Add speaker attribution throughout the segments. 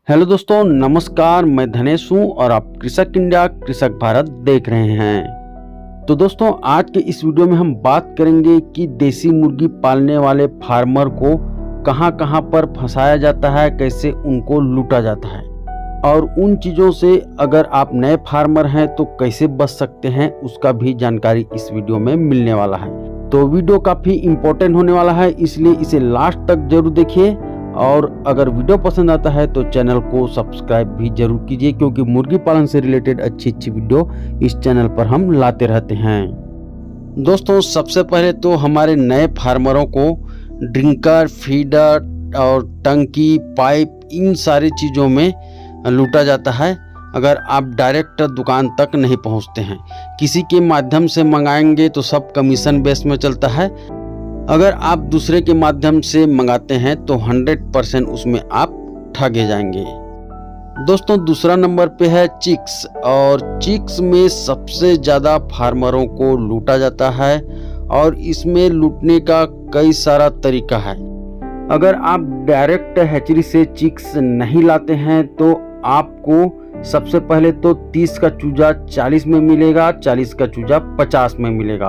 Speaker 1: Hello दोस्तों, नमस्कार। मैं धनेश हूँ और आप कृषक इंडिया कृषक भारत देख रहे हैं। तो दोस्तों, आज के इस वीडियो में हम बात करेंगे कि देसी मुर्गी पालने वाले फार्मर को कहां कहां पर फंसाया जाता है, कैसे उनको लूटा जाता है और उन चीज़ों से अगर आप नए फार्मर हैं तो कैसे बच सकते हैं, उसका भी जानकारी इस वीडियो में मिलने वाला है। तो वीडियो काफ़ी इम्पोर्टेंट होने वाला है, इसलिए इसे लास्ट तक जरूर देखिए और अगर वीडियो पसंद आता है तो चैनल को सब्सक्राइब भी जरूर कीजिए, क्योंकि मुर्गी पालन से रिलेटेड अच्छी वीडियो इस चैनल पर हम लाते रहते हैं। दोस्तों, सबसे पहले तो हमारे नए फार्मरों को ड्रिंकर, फीडर और टंकी, पाइप, इन सारी चीज़ों में लूटा जाता है अगर आप डायरेक्ट दुकान तक नहीं पहुंचते हैं। किसी के माध्यम से मंगाएंगे तो सब कमीशन बेस में चलता है। अगर आप दूसरे के माध्यम से मंगाते हैं तो 100% उसमें आप ठगे जाएंगे। दोस्तों, दूसरा नंबर पे है चिक्स, और चिक्स में सबसे ज़्यादा फार्मरों को लूटा जाता है और इसमें लूटने का कई सारा तरीका है। अगर आप डायरेक्ट हैचरी से चिक्स नहीं लाते हैं तो आपको सबसे पहले तो 30 का चूजा 40 में मिलेगा, 40 का चूजा 50 में मिलेगा।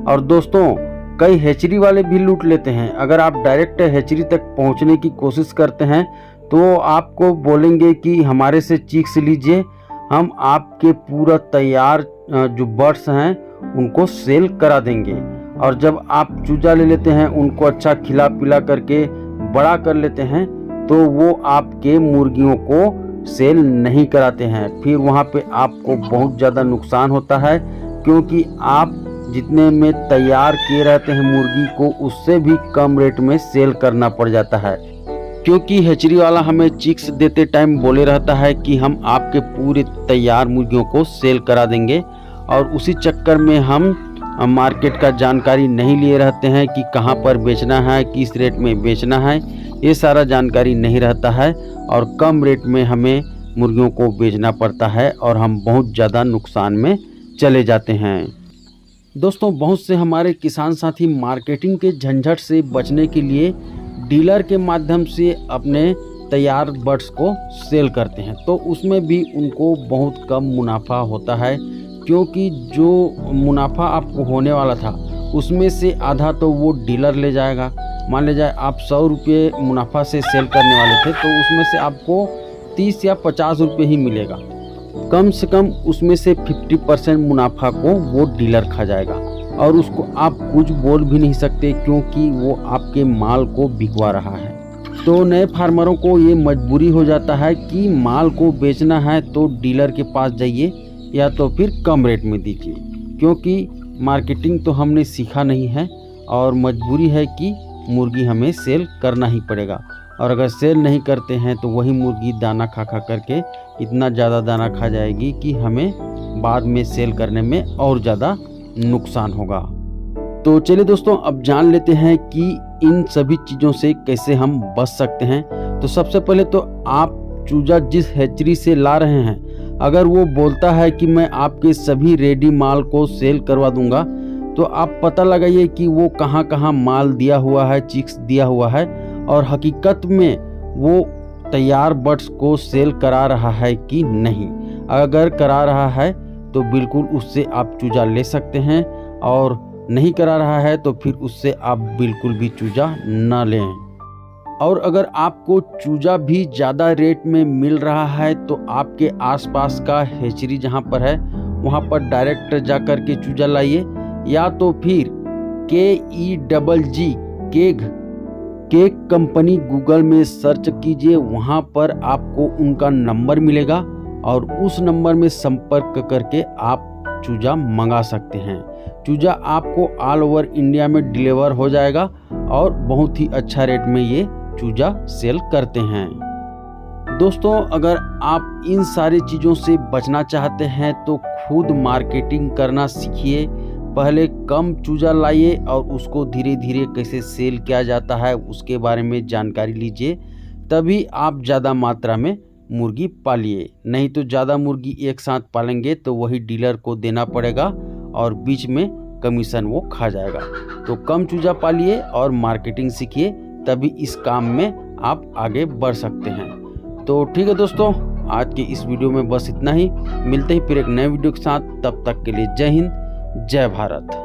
Speaker 1: और दोस्तों, कई हैचरी वाले भी लूट लेते हैं। अगर आप डायरेक्ट हैचरी तक पहुंचने की कोशिश करते हैं तो आपको बोलेंगे कि हमारे से चिक्स लीजिए, हम आपके पूरा तैयार जो बर्ड्स हैं उनको सेल करा देंगे। और जब आप चूजा ले लेते हैं, उनको अच्छा खिला पिला करके बड़ा कर लेते हैं, तो वो आपके मुर्गियों को सेल नहीं कराते हैं। फिर वहाँ पे आपको बहुत ज़्यादा नुकसान होता है, क्योंकि आप जितने में तैयार किए रहते हैं मुर्गी को, उससे भी कम रेट में सेल करना पड़ जाता है। क्योंकि हैचरी वाला हमें चिक्स देते टाइम बोले रहता है कि हम आपके पूरे तैयार मुर्गियों को सेल करा देंगे, और उसी चक्कर में हम मार्केट का जानकारी नहीं लिए रहते हैं कि कहां पर बेचना है, किस रेट में बेचना है। ये सारा जानकारी नहीं रहता है और कम रेट में हमें मुर्गियों को बेचना पड़ता है और हम बहुत ज़्यादा नुकसान में चले जाते हैं। दोस्तों, बहुत से हमारे किसान साथी मार्केटिंग के झंझट से बचने के लिए डीलर के माध्यम से अपने तैयार बर्ड्स को सेल करते हैं, तो उसमें भी उनको बहुत कम मुनाफा होता है। क्योंकि जो मुनाफा आपको होने वाला था उसमें से आधा तो वो डीलर ले जाएगा। मान ले जाए आप 100 रुपये मुनाफा से सेल करने वाले थे, तो उसमें से आपको 30 या 50 रुपये ही मिलेगा। कम से कम उसमें से 50% मुनाफा को वो डीलर खा जाएगा और उसको आप कुछ बोल भी नहीं सकते, क्योंकि वो आपके माल को बिकवा रहा है। तो नए फार्मरों को ये मजबूरी हो जाता है कि माल को बेचना है तो डीलर के पास जाइए या तो फिर कम रेट में दीजिए, क्योंकि मार्केटिंग तो हमने सीखा नहीं है और मजबूरी है कि मुर्गी हमें सेल करना ही पड़ेगा। और अगर सेल नहीं करते हैं तो वही मुर्गी दाना खा करके इतना ज़्यादा दाना खा जाएगी कि हमें बाद में सेल करने में और ज़्यादा नुकसान होगा। तो चलिए दोस्तों, अब जान लेते हैं कि इन सभी चीज़ों से कैसे हम बच सकते हैं। तो सबसे पहले तो आप चूजा जिस हैचरी से ला रहे हैं, अगर वो बोलता है कि मैं आपके सभी रेडी माल को सेल करवा दूंगा, तो आप पता लगाइए कि वो कहाँ कहाँ माल दिया हुआ है, चिक्स दिया हुआ है, और हकीकत में वो तैयार बर्ड्स को सेल करा रहा है कि नहीं। अगर करा रहा है तो बिल्कुल उससे आप चूजा ले सकते हैं, और नहीं करा रहा है तो फिर उससे आप बिल्कुल भी चूजा न लें। और अगर आपको चूजा भी ज़्यादा रेट में मिल रहा है तो आपके आसपास का हैचरी जहाँ पर है वहाँ पर डायरेक्ट जा कर के चूजा लाइए, या तो फिर KEGG केक कंपनी गूगल में सर्च कीजिए। वहाँ पर आपको उनका नंबर मिलेगा और उस नंबर में संपर्क करके आप चूजा मंगा सकते हैं। चूजा आपको ऑल ओवर इंडिया में डिलीवर हो जाएगा और बहुत ही अच्छा रेट में ये चूजा सेल करते हैं। दोस्तों, अगर आप इन सारी चीज़ों से बचना चाहते हैं तो खुद मार्केटिंग करना सीखिए। पहले कम चूजा लाइए और उसको धीरे धीरे कैसे सेल किया जाता है उसके बारे में जानकारी लीजिए, तभी आप ज़्यादा मात्रा में मुर्गी पालिए। नहीं तो ज़्यादा मुर्गी एक साथ पालेंगे तो वही डीलर को देना पड़ेगा और बीच में कमीशन वो खा जाएगा। तो कम चूजा पालिए और मार्केटिंग सीखिए, तभी इस काम में आप आगे बढ़ सकते हैं। तो ठीक है दोस्तों, आज की इस वीडियो में बस इतना ही। मिलते ही फिर एक नए वीडियो के साथ, तब तक के लिए जय हिंद, जय भारत।